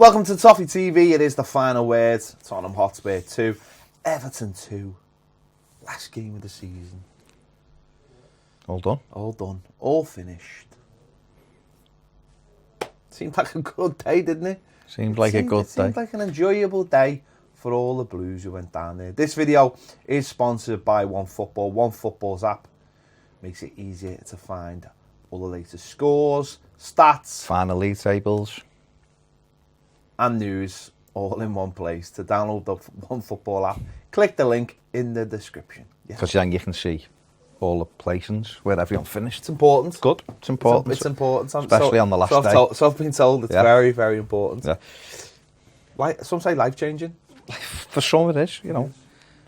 Welcome to Toffee TV. It is the final word. Tottenham Hotspur 2, Everton 2. Last game of the season. All done. All done. All finished. Seemed like a good day, didn't it? Seemed like a good day. Seemed like an enjoyable day for all the Blues who went down there. This video is sponsored by OneFootball. OneFootball's app makes it easier to find all the latest scores, stats, final league tables, and news all in one place. To download the OneFootball app, click the link in the description. Because then you can see all the placings where everyone finished. It's important. Good. It's important. It's important. Especially on the last day. So I've been told it's very, very important. Yeah. Some say life-changing. For some it is, you know.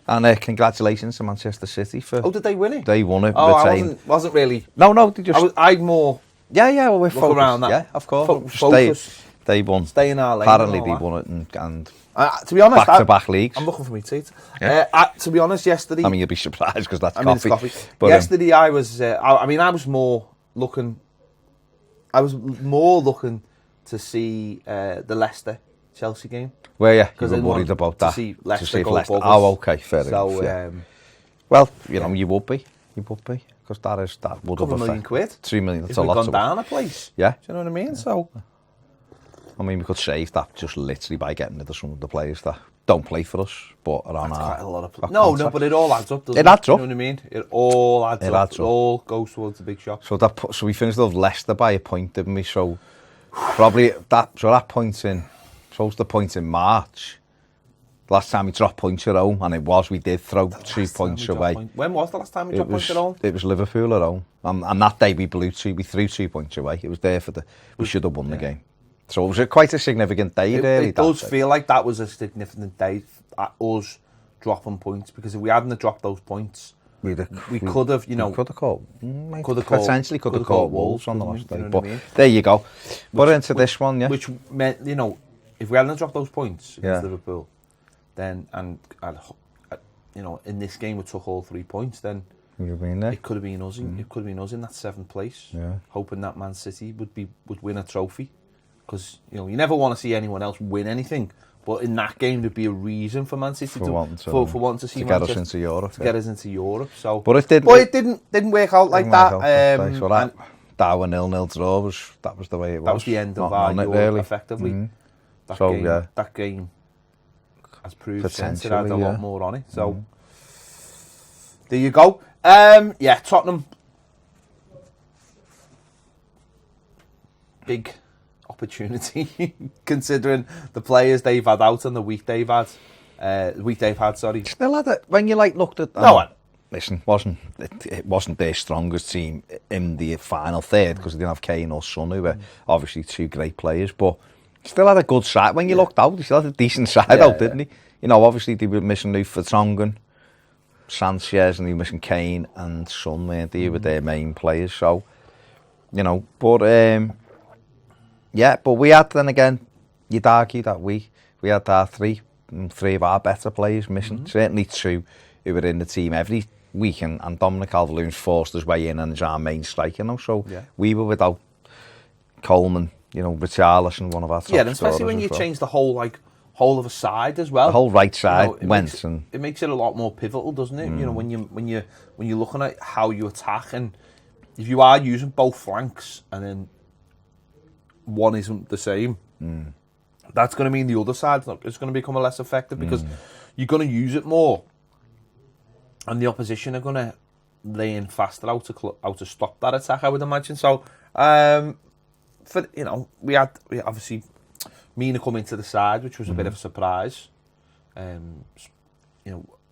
And congratulations to Manchester City for... Oh, did they win it? They won it. I wasn't really... No, they just... I'd more... Yeah, well, we're focused. Around that. Yeah, of course. Focus. They won. Stay in our lane. Apparently they won it and to be honest, back-to-back leagues. I'm looking for my teeth. Yeah. To be honest, yesterday... I mean, you'll be surprised because that's coffee. coffee. But, yesterday I was... I was more looking... to see the Leicester-Chelsea game. Were you? You were worried about that. To see Leicester go Leicester. buggers. Oh, okay, fair enough. So, yeah. Well, you know, you would be. Because that would have £2 million. £3 million. That's if a we'd lot. gone down a place. Yeah. Do you know what I mean? Yeah. So... I mean, we could save that just literally by getting rid of some of the players that don't play for us, but are on quite a lot of contract. No, but it all adds up, doesn't it? It adds up. You know what I mean? It all adds up. It all goes towards the big shop. So we finished off Leicester by a point, didn't we? So probably that point in, the point in March. Last time we dropped points at home, and we did throw 2 points away. When was the last time we dropped points at home? It was Liverpool at home, and that day we threw 2 points away. It was there we should have won the game. So it was quite a significant day, really. It does feel like that was a significant day at us dropping points, because if we hadn't dropped those points, we could have, you know... Potentially could have caught Wolves on the last day. But I mean? there you go. But into this one, yeah. Which meant, you know, if we hadn't dropped those points against Liverpool, then, you know, in this game we took all 3 points, then it could have been us. It could have been us in that 7th place, hoping that Man City would win a trophy. Because, you know, you never want to see anyone else win anything, but in that game there'd be a reason for Man City for wanting to see get us into Europe. Get us into Europe. So, but it didn't work out like that. So that Darwin 0-0 draw was the way it was. That was the end of our Europe, really. Effectively. That game has proved since it had a lot more on it. So there you go. Tottenham. Big opportunity considering the players they've had out and the week they've had. Still had it when you looked at. Listen, it wasn't their strongest team in the final third because they didn't have Kane or Son, who were obviously 2 great players, but still had a good side. When you looked out, they still had a decent side out, didn't they? You know, obviously they were missing Vertonghen, Sanchez, and they were missing Kane and Son, weren't they? Were their main players. So, you know, but but we had, then again, you'd argue that we had our 3 of our better players missing. Certainly 2 who were in the team every week, and Dominic Calvert-Lewin's forced his way in and is our main striker now. So we were without Coleman, you know, Richarlison, one of our top and especially when you change the whole of a side as well. The whole right side went, it makes it a lot more pivotal, doesn't it? You know, when you're looking at how you attack, and if you are using both flanks and then one isn't the same, that's going to mean the other side is going to become less effective because you're going to use it more, and the opposition are going to lay in faster how to stop that attack, I would imagine. So, we obviously Mina come into the side, which was a bit of a surprise.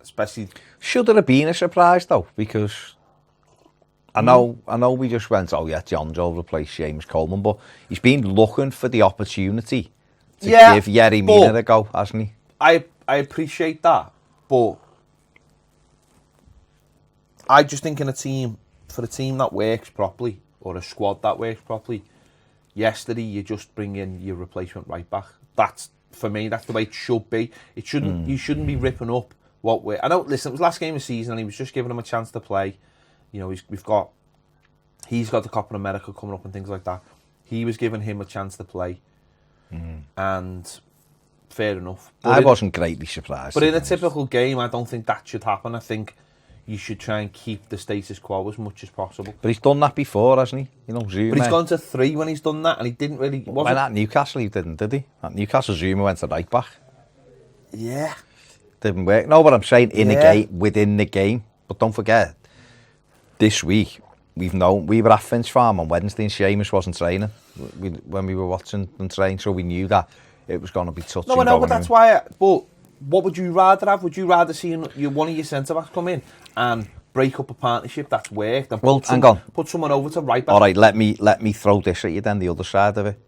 Especially should it have been a surprise though, because I know we just went, John's over the place, James Coleman, but he's been looking for the opportunity to give Yerry Mina a go, hasn't he? I appreciate that, but I just think for a team that works properly, or a squad that works properly, yesterday you just bring in your replacement right back. That's, for me, that's the way it should be. It shouldn't. You shouldn't be ripping up what we're... I know, listen, it was last game of the season and he was just giving him a chance to play. You know, he's got the Copa America coming up and things like that. He was giving him a chance to play. and fair enough. I wasn't greatly surprised. But in a typical game, I don't think that should happen. I think you should try and keep the status quo as much as possible. But he's done that before, hasn't he? You know, Zuma. But he's gone to 3 when he's done that, and he didn't really... Well, at Newcastle he didn't, did he? At Newcastle, Zuma went to right back. Yeah. Didn't work. No, but I'm saying in the game, within the game. But don't forget, this week, we were at Finch Farm on Wednesday and Seamus wasn't training when we were watching them train, so we knew that it was going to be touch. No, I know, but that's why... But what would you rather have? Would you rather see one of your centre-backs come in and break up a partnership that's worked and put someone over to right back? All right, let me throw this at you then, the other side of it.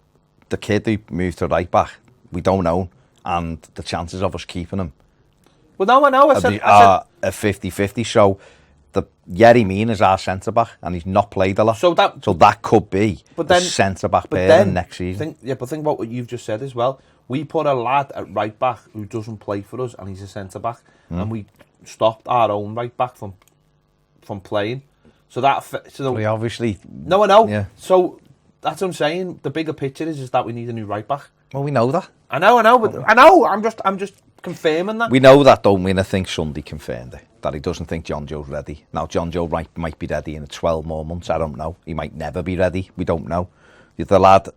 The kid who moved to right back, we don't know, and the chances of us keeping him... Well, no, I know. I said a 50-50, so... Yerry Mina is our centre-back and he's not played a lot. So that could be a centre-back pair next season. But think about what you've just said as well. We put a lad at right-back who doesn't play for us and he's a centre-back. And we stopped our own right-back from playing. So we obviously... No, I know. Yeah. So that's what I'm saying. The bigger picture is that we need a new right-back. Well, we know that. I know, but I know. I'm just confirming that. We know that, don't we? And I think Sunday confirmed it. That he doesn't think John Joe's ready. Now, John Joe might be ready in 12 more months. I don't know. He might never be ready. We don't know. The lad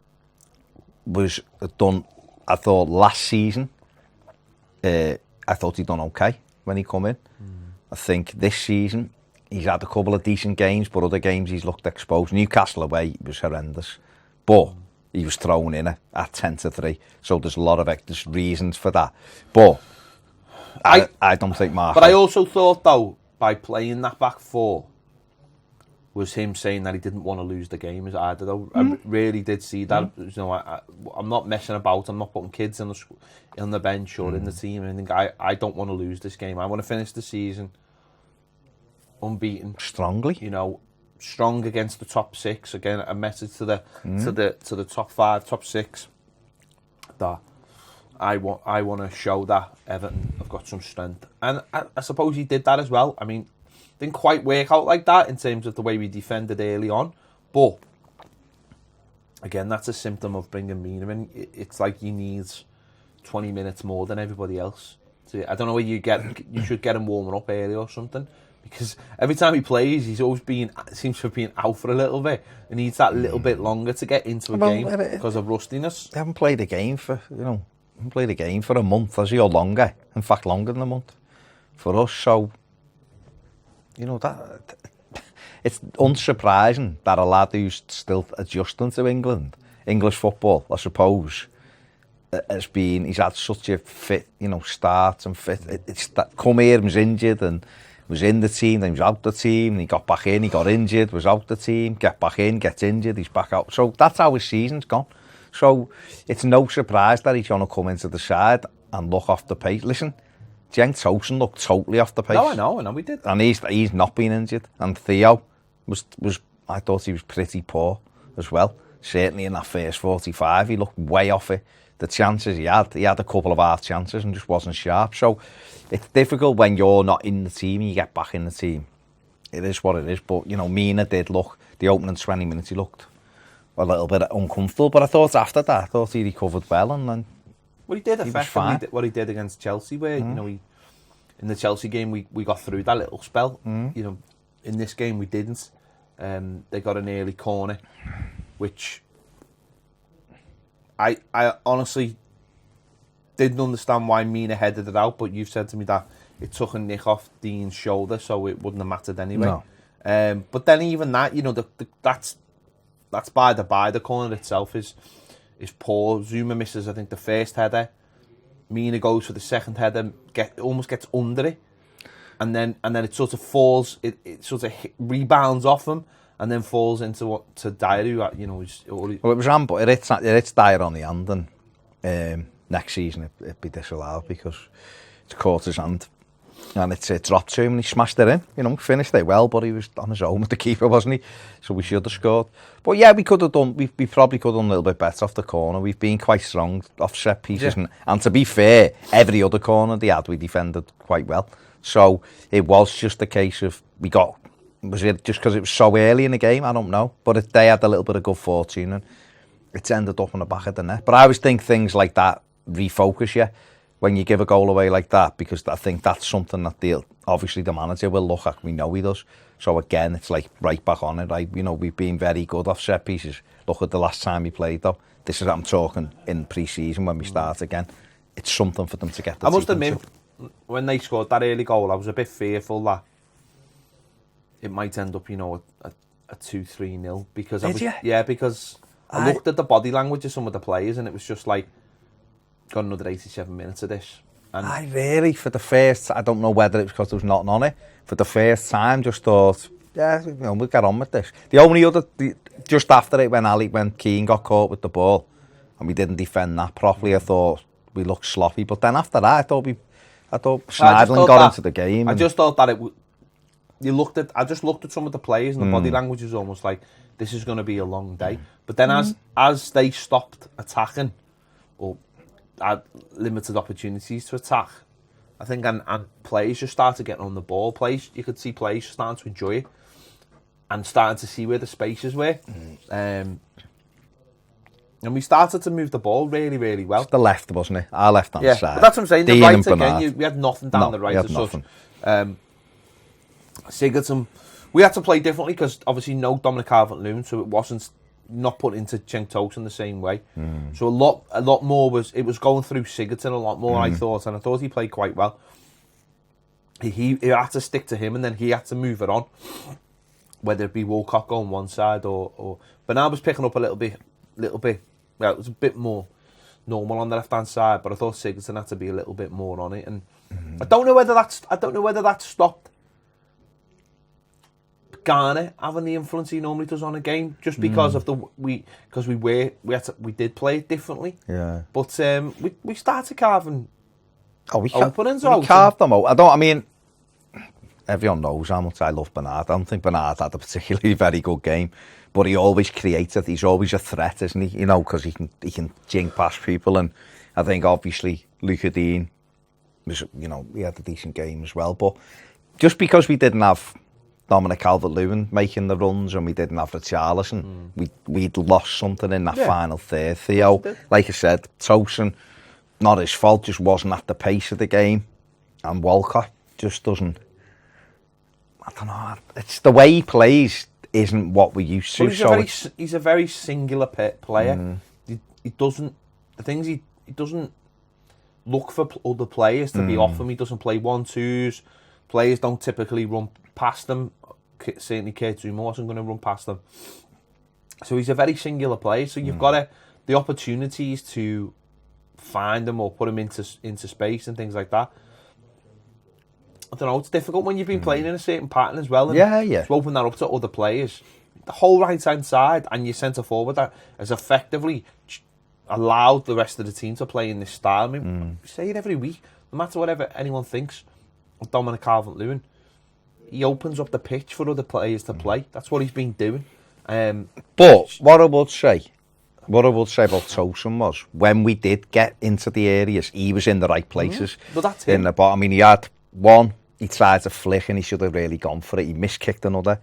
was done, I thought, last season. I thought he'd done okay when he come in. I think this season, he's had a couple of decent games, but other games he's looked exposed. Newcastle away was horrendous. But he was thrown in at 10-3. So there's a lot of there's reasons for that. But... I don't think Mark. But I also thought, though, by playing that back 4, was him saying that he didn't want to lose the game as either. Though I really did see that. You know, I'm not messing about. I'm not putting kids on the bench or in the team. And I think I don't want to lose this game. I want to finish the season unbeaten, strongly. You know, strong against the top 6. Again, a message to the top 5, top 6 that. I want to show that Everton have got some strength. And I suppose he did that as well. I mean, didn't quite work out like that in terms of the way we defended early on. But, again, that's a symptom of bringing Mina in. It's like he needs 20 minutes more than everybody else. So I don't know where you should get him warming up early or something. Because every time he plays, he's always seems to have been out for a little bit. He needs that little bit longer to get into a game because of rustiness. They haven't played a game for a month, has he, or longer? In fact, longer than a month for us. So, you know, that it's unsurprising that a lad who's still adjusting to English football, I suppose, he's had such a fit, you know, start and fit. Come here, he was injured and was in the team, then he was out the team, and he got back in, he got injured, was out the team, get back in, gets injured, he's back out. So that's how his season's gone. So it's no surprise that he's going to come into the side and look off the pace. Listen, Cenk Tosun looked totally off the pace. No, I know, we did. And he's not been injured. And Theo was I thought he was pretty poor as well. Certainly in that first 45, he looked way off it. The chances he had a couple of half chances and just wasn't sharp. So it's difficult when you're not in the team and you get back in the team. It is what it is. But, you know, Mina did look, the opening 20 minutes, he looked a little bit uncomfortable, but I thought after that, he recovered well, and then he did effectively what he did against Chelsea, where you know in the Chelsea game we got through that little spell. You know, in this game we didn't. They got an early corner, which I honestly didn't understand why Mina headed it out, but you've said to me that it took a nick off Dean's shoulder, so it wouldn't have mattered anyway. No. But then even that, you know, that's by the corner itself is poor. Zuma misses, I think, the first header. Mina goes for the second header, almost gets under it, and then it sort of falls. It sort of rebounds off him, and then falls to Dyer, who, you know, well, it was Rambo. It hits Dyer on the hand, and next season it'd be disallowed because it's caught his hand. And it's dropped to him and he smashed it in. You know, finished it well, but he was on his own with the keeper, wasn't he? So we should have scored. But yeah, we could have done. We probably could have done a little bit better off the corner. We've been quite strong off set pieces, and to be fair, every other corner they had, we defended quite well. So it was just a case of was it just because it was so early in the game? I don't know, but they had a little bit of good fortune, and it's ended up on the back of the net. But I always think things like that refocus you when you give a goal away like that, because I think that's something that obviously the manager will look at. We know he does. So again, it's like right back on it. We've been very good off set pieces. Look at the last time we played though. This is what I'm talking in pre-season when we start again. It's something for them to get the I must admit, when they scored that early goal, I was a bit fearful that it might end up, a 2-3-0 because because I looked at the body language of some of the players and it was just like, got another 87 minutes of this. And I really, for the first, I don't know whether it was because there was nothing on it, for the first time just thought, we'll get on with this. The only other, just after it, when Keane got caught with the ball and we didn't defend that properly, I thought we looked sloppy. But then after that, I thought Schneiderlin got into the game. I just thought that I just looked at some of the players and the body language was almost like, this is going to be a long day. But then as they stopped attacking, or had limited opportunities to attack, I think, and players just started getting on the ball. You could see players starting to enjoy it and starting to see where the spaces were. And we started to move the ball really, really well. It's the left, wasn't it? Our left-hand side. But that's what I'm saying. The right again, we had nothing down the right as such. Sigurdsson, we had to play differently because obviously no Dominic Calvert-Lewin, so it wasn't not put into Cenk Tosun the same way. So a lot more was going through Sigurdsson a lot more. I thought he played quite well. He had to stick to him and then he had to move it on, whether it be Walcott going one side or Bernard was picking up a little bit. Well, it was a bit more normal on the left hand side, but I thought Sigurdsson had to be a little bit more on it. And I don't know whether that stopped Garner having the influence he normally does on a game, just because of we did play it differently. Yeah. But we started carving openings out. We carved them out. Everyone knows how much I love Bernard. I don't think Bernard had a particularly very good game, but he always creates it. He's always a threat, isn't he? Because he can jink past people, and I think obviously Luca Dean was, he had a decent game as well. But just because we didn't have Dominic Calvert-Lewin making the runs and we didn't have Richarlison, we'd lost something in that final third. Theo, like I said, Tosun, not his fault, just wasn't at the pace of the game, and Walcott just doesn't. I don't know. It's the way he plays isn't what we used to. He's a very singular player. He doesn't. The things he doesn't look for other players to be off him. He doesn't play 1-2s. Players don't typically run past him. Certainly, Kurt Zouma wasn't going to run past them. So he's a very singular player. So you've got the opportunities to find him or put him into space and things like that. I don't know, it's difficult when you've been playing in a certain pattern as well. And to open that up to other players. The whole right-hand side and your centre-forward that has effectively allowed the rest of the team to play in this style. We say it every week. No matter whatever anyone thinks of Dominic Calvert-Lewin, he opens up the pitch for other players to play. That's what he's been doing. But what I would say about Tosun was, when we did get into the areas, he was in the right places. But that's him. In the bottom. He had one. He tried to flick and he should have really gone for it. He miskicked another.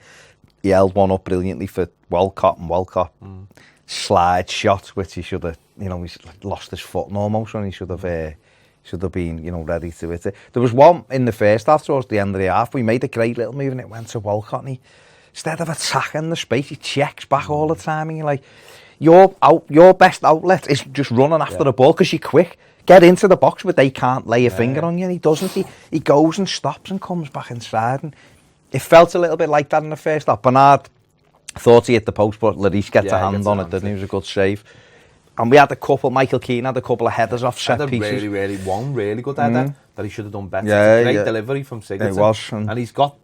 He held one up brilliantly for Walcott, and Walcott slide shot, which he should have, he's lost his footing almost when he should have been, ready to hit it. There was one in the first half towards the end of the half. We made a great little move and it went to Walcott, and instead of attacking the space, he checks back all the time, and you're like, your best outlet is just running after the ball because you're quick. Get into the box where they can't lay a finger on you, and he doesn't. He goes and stops and comes back inside, and it felt a little bit like that in the first half. Bernard thought he hit the post, but Lloris gets a hand on it, didn't he? It was a good save. And we had Michael Keane had a couple of headers off set pieces. One really good header that he should have done better. Great delivery from Sigurdsson. It was. And he's got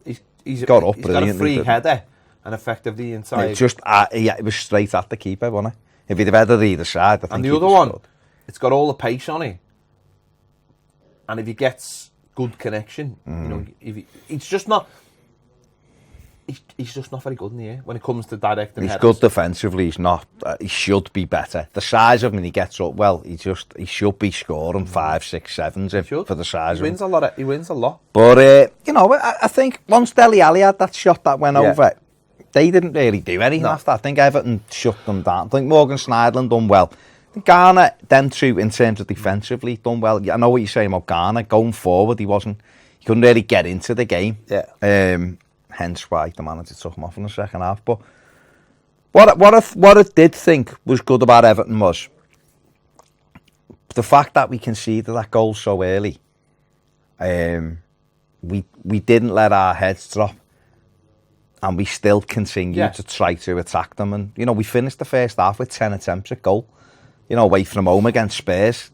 a free header and effectively inside. It was straight at the keeper, wasn't it? If he'd have headed either side, I think. And the other one, it's got all the pace on it. And if he gets good connection, he's just not very good in the air when it comes to directing headers. He's good defensively. He's not. He should be better. The size of him, when he gets up, he should be scoring 5, 6, 7s for the size of him. He wins a lot. But I think once Dele Alli had that shot that went over, they didn't really do anything after. I think Everton shut them down. I think Morgan Schneiderlin done well. I think Garner, them two, in terms of defensively, done well. I know what you're saying about Garner. Going forward, he couldn't really get into the game. Yeah. Hence why the manager took him off in the second half. But what I did think was good about Everton was the fact that we conceded that goal so early. We didn't let our heads drop, and we still continued to try to attack them. And we finished the first half with 10 attempts at goal. Away from home against Spurs.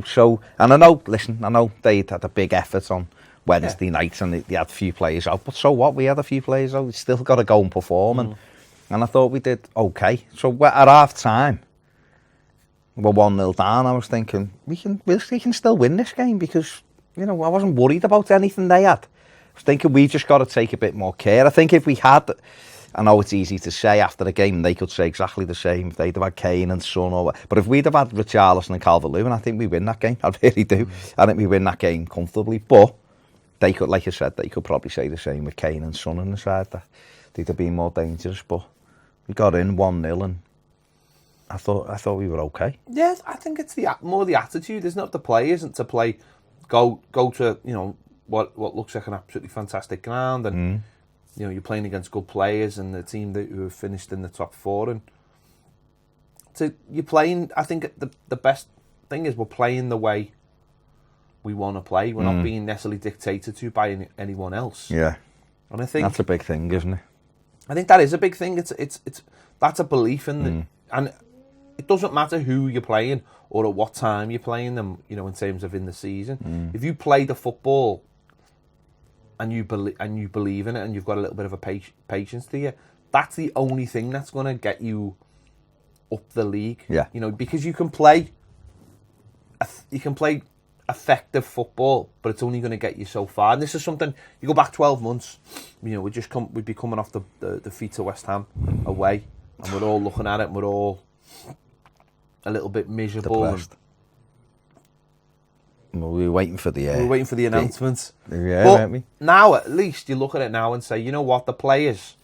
So, and I know they had a big effort on Wednesday night, and they had a few players out. But so what? We had a few players out. We still got to go and perform, and I thought we did okay. So at half time, we're 1-0 down. I was thinking we can still win this game, because I wasn't worried about anything they had. I was thinking we just got to take a bit more care. I think if we had, I know it's easy to say after the game, they could say exactly the same. If they'd have had Kane and Son, but if we'd have had Richarlison and Calvert-Lewin, I think we win that game. I really do. I think we win that game comfortably. But they could, like I said, they could probably say the same with Kane and Son on the side. That they'd have been more dangerous. But we got in 1-0, and I thought we were okay. Yeah, I think it's more the attitude, isn't it? The play isn't to play, go to what looks like an absolutely fantastic ground, and you're playing against good players and the team who have finished in the top four, and so you're playing. I think the best thing is we're playing the way we want to play. We're not being necessarily dictated to by anyone else. Yeah, and I think that's a big thing, isn't it? I think that is a big thing. It's that's a belief in and it doesn't matter who you're playing or at what time you're playing them. In terms of in the season, if you play the football and you believe in it, and you've got a little bit of a patience to you, that's the only thing that's going to get you up the league. Yeah. Because you can play effective football, but it's only going to get you so far. And this is something, you go back 12 months, we'd be coming off the feet of West Ham away, and we're all looking at it, and we're all a little bit miserable. Depressed. Well, we were waiting for the announcements. Yeah, but weren't we? Now, at least, you look at it now and say, you know what, the players,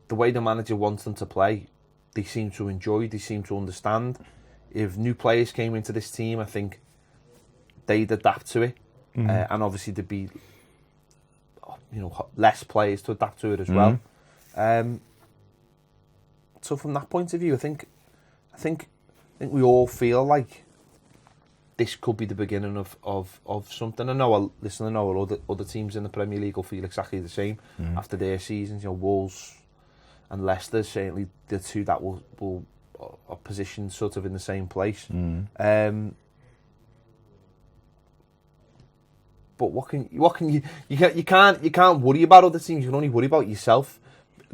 the way the manager wants them to play, they seem to enjoy, they seem to understand. If new players came into this team, I think they'd adapt to it. And obviously there'd be less players to adapt to it as well. So from that point of view, I think we all feel like this could be the beginning of something. I know other teams in the Premier League will feel exactly the same after their seasons. Wolves and Leicester, certainly the two that will are positioned sort of in the same place. But what can you can't worry about other teams. You can only worry about yourself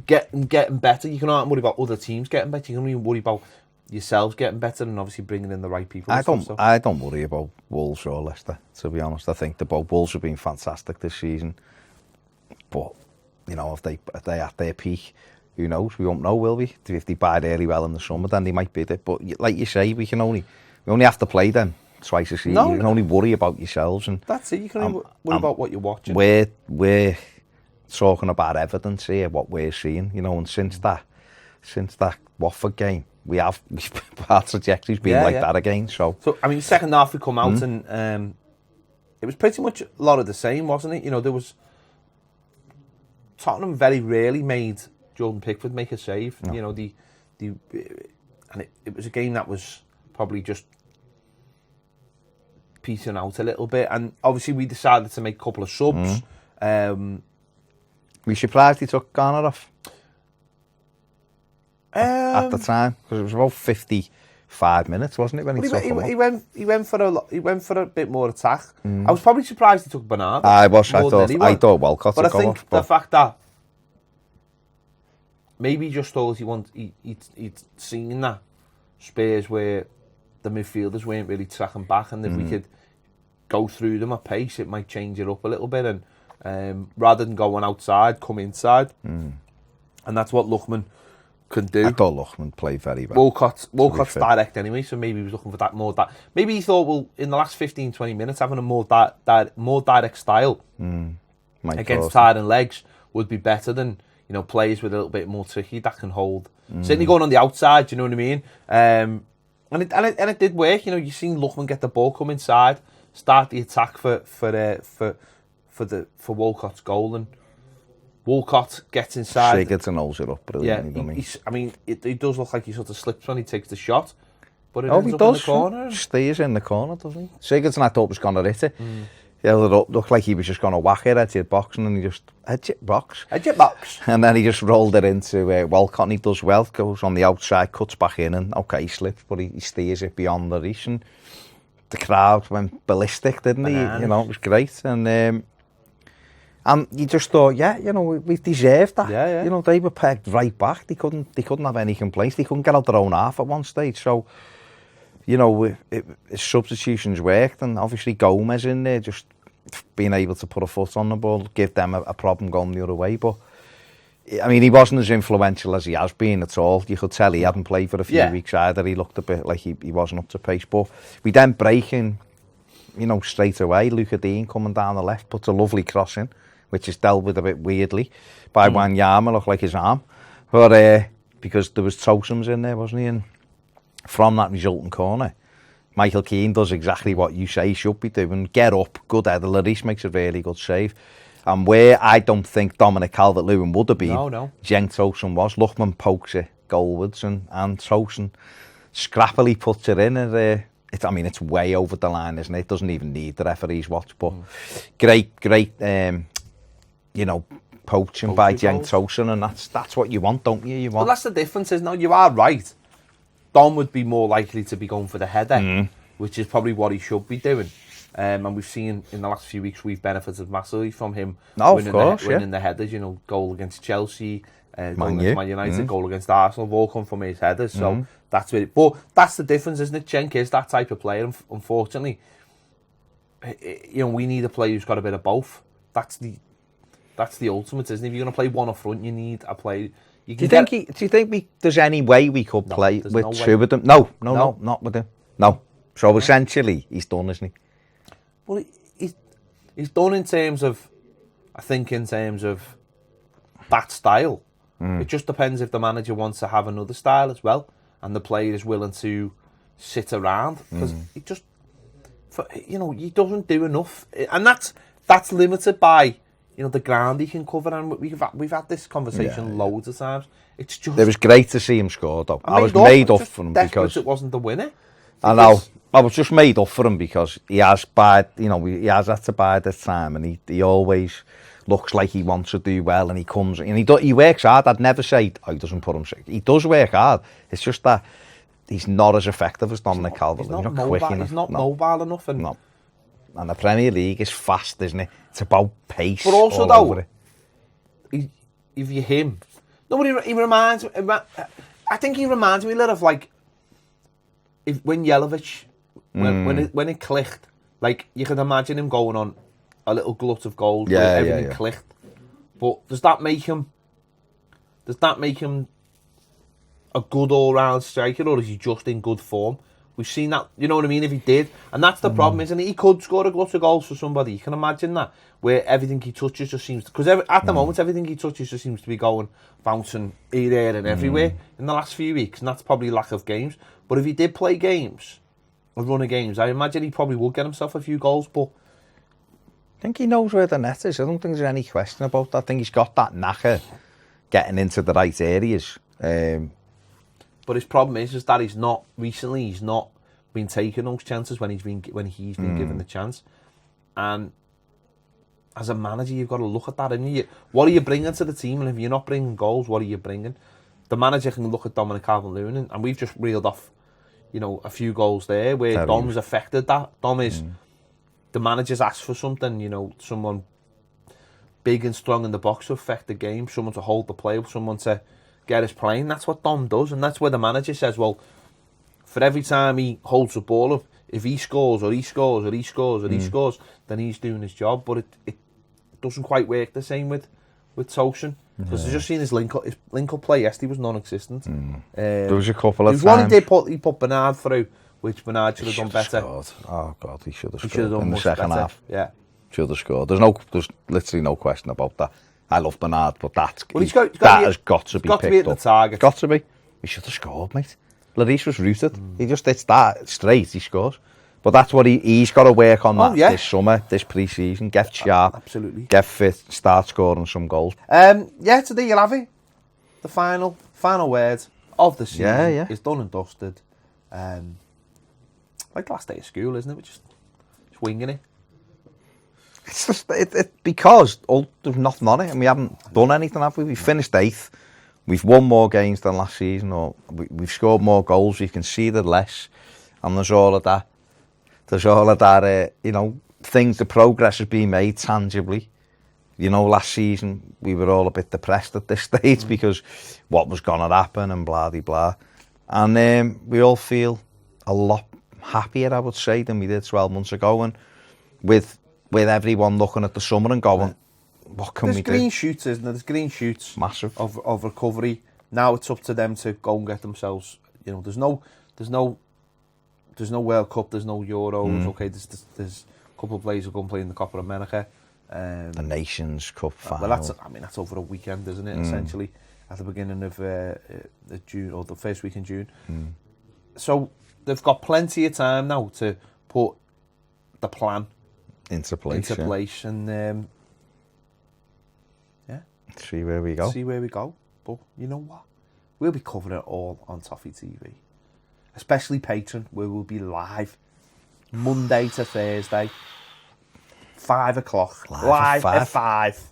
getting better. You can't worry about other teams getting better. You can only worry about yourselves getting better, and obviously bringing in the right people. I don't worry about Wolves or Leicester, to be honest. I think both Wolves have been fantastic this season, but if they at their peak, who knows? We won't know, will we? If they bide really well in the summer, then they might be there. But like you say, we only have to play them twice a season. You can only worry about yourselves, and that's it. You can only worry about what you're watching. We're talking about evidence here, what we're seeing, and since that Watford game, our trajectory's been that again. So I mean, second half we come out and it was pretty much a lot of the same, wasn't it? There was Tottenham very rarely made Jordan Pickford make a save. No. And it was a game that was probably just piecing out a little bit, and obviously we decided to make a couple of subs. Were you surprised he took Garner off? At the time, because it was about 55 minutes, wasn't it, when he took him off? He went for a bit more attack. I was probably surprised he took Bernardo. I thought Walcott but took I think off. The fact that maybe he just thought he'd seen that Spurs where the midfielders weren't really tracking back, and if we could go through them at pace, it might change it up a little bit, and rather than going outside, come inside, and that's what Lookman can do. I thought Lookman played very well. Walcott's direct anyway, so maybe he was looking for that more. Maybe he thought, well, in the last 15-20 minutes, having a more direct style against tired and legs would be better than players with a little bit more tricky that can hold. Certainly going on the outside, you know what I mean? And it did work. You've seen Lookman get the ball, come inside, start the attack for Walcott's goal, and Walcott gets inside. Sigurdsson holds it up brilliantly. He does look like he sort of slips when he takes the shot, but it he ends up does. in the corner. Stays in the corner, doesn't he? Sigurdsson, I thought, was going to hit it. Yeah, it looked like he was just going to whack it at your box, and then he just edge it box, and then he just rolled it into Walcott. And he does well, goes on the outside, cuts back in, and he slips, but he steers it beyond the reach, and the crowd went ballistic, didn't he? It was great, and you just thought, we deserved that. Yeah. They were pegged right back. They couldn't have any complaints. They couldn't get out their own half at one stage, so. Substitutions worked, and obviously Gomez in there, just being able to put a foot on the ball, give them a problem going the other way. But he wasn't as influential as he has been at all. You could tell he hadn't played for a few weeks either. He looked a bit like he wasn't up to pace. But we then break in, straight away. Luca Dean coming down the left, puts a lovely cross in, which is dealt with a bit weirdly by Wanyama, looked like his arm. But because there was Totems in there, wasn't he? And from that resulting corner, Michael Keane does exactly what you say he should be doing. Get up, good header. Lloris makes a really good save. And where I don't think Dominic Calvert-Lewin would have been, Cenk Tosun was. Lookman pokes it goalwards, and Tosun scrappily puts it in. And, it's way over the line, isn't it? It doesn't even need the referee's watch. But great, poaching by Cenk Tosun, and that's what you want, don't you? Well, that's the difference, isn't it? You are right. Dom would be more likely to be going for the header, which is probably what he should be doing. And we've seen in the last few weeks we've benefited massively from him winning the headers. Goal against Chelsea, goal against Man United, goal against Arsenal, have all come from his headers. So that's it. But that's the difference, isn't it? Cenk is that type of player. Unfortunately, we need a player who's got a bit of both. That's the ultimate, isn't it? If you're going to play one up front, you need a player. Do you think there's any way we could play with two of them? No, not with him. No. So essentially, he's done, isn't he? Well, he's done in terms of that style. It just depends if the manager wants to have another style as well, and the player is willing to sit around, because he doesn't do enough, and that's limited by. The ground he can cover, and we've had this conversation loads of times. It's just. It was great to see him score, though. I was made up for him because it wasn't the winner. I know. I was just made up for him because he has he has had to bide his time, and he always looks like he wants to do well, and he comes and he works hard. I'd never say he doesn't put him. He does work hard. It's just that he's not as effective as Dominic Calvert-Lewin. He's not quick enough. He's not mobile enough, And the Premier League is fast, isn't it? It's about pace. But also, though, if you're him, he reminds me. I think he reminds me a little of when Jelavic, when it clicked. Like, you can imagine him going on a little glut of gold. Everything clicked. But does that make him a good all-round striker, or is he just in good form? We've seen that, you know what I mean, if he did. And that's the problem, isn't it? He could score a glut of goals for somebody. You can imagine that, where everything he touches just seems... Because at the moment, everything he touches just seems to be bouncing here, there and everywhere in the last few weeks. And that's probably lack of games. But if he did play games, a run of games, I imagine he probably would get himself a few goals, but... I think he knows where the net is. I don't think there's any question about that. I think he's got that knacker getting into the right areas. But his problem is that he's not been taking those chances when he's been given the chance. And as a manager, you've got to look at that. And what are you bringing to the team? And if you're not bringing goals, what are you bringing? The manager can look at Dominic Calvert-Lewin, and we've just reeled off, a few goals there where Dom's affected that. Dom is the manager's asked for something. Someone big and strong in the box to affect the game, someone to hold the play, someone to get us playing. That's what Dom does, and that's where the manager says, well, for every time he holds the ball up, if he scores or he scores or he scores or he scores, then he's doing his job. But it doesn't quite work the same with Tosun, because I've just seen his link up play yesterday was non-existent. There was a couple of times. He put Bernard through, which Bernard should have done better. Scored. Oh God, he should have scored done in the second better. half. Yeah, should have scored. There's literally no question about that. I love Bernard, but that He's has got to be picked picked the up. target. Got to be. He should have scored, mate. Lloris was rooted. He just hits that straight, he scores. But that's what he's got to work on this summer, this pre-season. Get sharp, absolutely. Get fit, start scoring some goals. Today you'll have it. The final word of the season is done and dusted. Like the last day of school, isn't it? We're just winging it. It's just because there's nothing on it, and we haven't done anything, have we? We finished 8th. We've won more games than last season, or we've scored more goals. We've conceded less, and there's all of that. Things. The progress has been made tangibly. Last season we were all a bit depressed at this stage because what was going to happen and blah de blah, and we all feel a lot happier, I would say, than we did 12 months ago, and with everyone looking at the summer and going, what can we do? There's green shoots, isn't there? There's green shoots. Massive. Of recovery. Now it's up to them to go and get themselves. There's no World Cup. There's no Euros. Okay, there's a couple of players who go and play in the Copa America. The Nations Cup final. Well, that's over a weekend, isn't it? Essentially, at the beginning of June or the first week in June. So they've got plenty of time now to put the plan into place, and see where we go. But you know what? We'll be covering it all on Toffee TV, especially Patreon, where we'll be live Monday to Thursday, 5 o'clock, live at 5.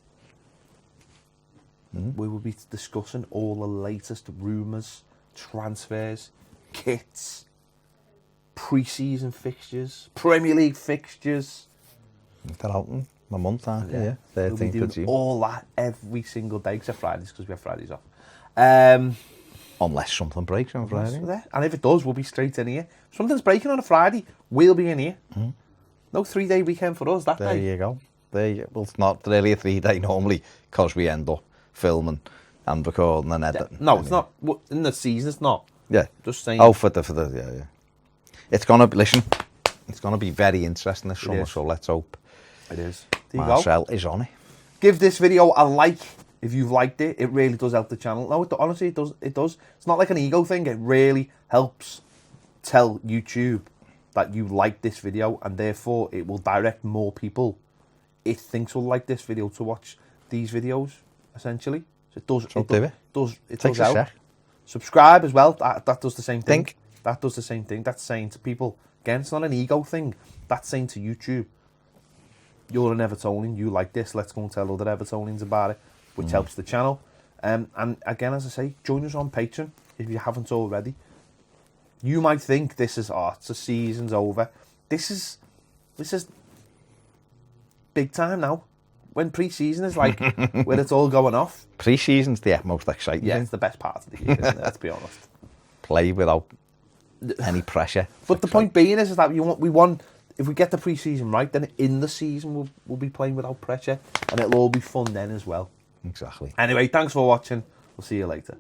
We will be discussing all the latest rumours, transfers, kits, pre-season fixtures, Premier League fixtures. They're out in a month, aren't they? Yeah. 13th We'll be doing of June. all that every single day, except Fridays, because we have Fridays off. Unless something breaks on Friday. And if it does, we'll be straight in here. If something's breaking on a Friday, we'll be in here. No 3-day weekend for us that day. There you go. Well, it's not really a 3-day normally, because we end up filming and recording and editing. No, it's not. In the season, it's not. Yeah. Just saying. Oh, for the yeah. It's gonna be very interesting this summer. So let's hope. It is. There you Marcel is on it. Give this video a like if you've liked it. It really does help the channel. No, honestly, it does. It does. It's not like an ego thing. It really helps tell YouTube that you like this video, and therefore it will direct more people it thinks will like this video to watch these videos. Essentially, so it does. It does help. Subscribe as well. That does the same thing. That does the same thing. That's saying to people, again, it's not an ego thing. That's saying to YouTube, you're an Evertonian, you like this, let's go and tell other Evertonians about it, which helps the channel. And again, as I say, join us on Patreon if you haven't already. You might think this is, it's the season's over. This is big time now. When pre-season is like, when it's all going off. Pre-season's the most exciting thing. It's the best part of the year, isn't it? Let's be honest. Play without any pressure. But the point being is that we want, if we get the pre-season right, then in the season we'll be playing without pressure, and it'll all be fun then as well. Exactly. Anyway, thanks for watching. We'll see you later.